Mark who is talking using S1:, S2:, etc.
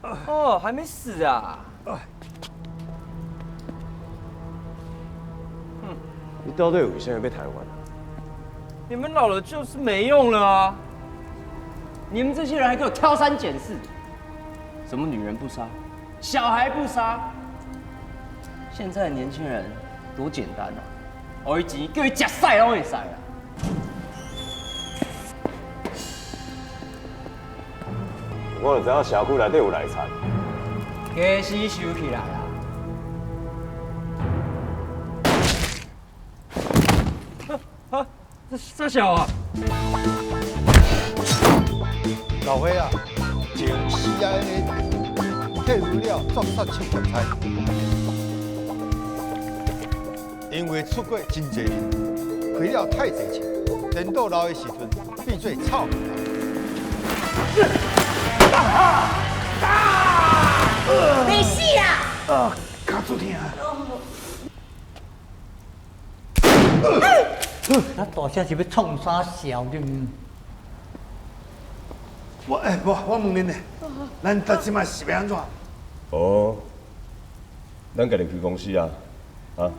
S1: 哦，还没死啊？
S2: 你到底为什么要台湾？
S1: 你们老了就是没用了啊！你们这些人还给我挑三拣四，什么女人不杀，小孩不杀。现在的年轻人多简单啊！我一钱叫伊食屎拢会使啊！
S2: 我就知影社区内底有内残。
S1: 假死收起来啊！这小啊！
S3: 老伙啊，前 CIA 退伍了作杀抢劫财，因为出过真济年，亏了太济钱，等到老的时阵变做草民。
S4: 没死啦！
S3: 卡住疼。
S5: 那大声是要创啥笑的？
S3: 我问恁呢，咱到即马是要安怎？
S2: 哦，咱家己开公司啊，啊，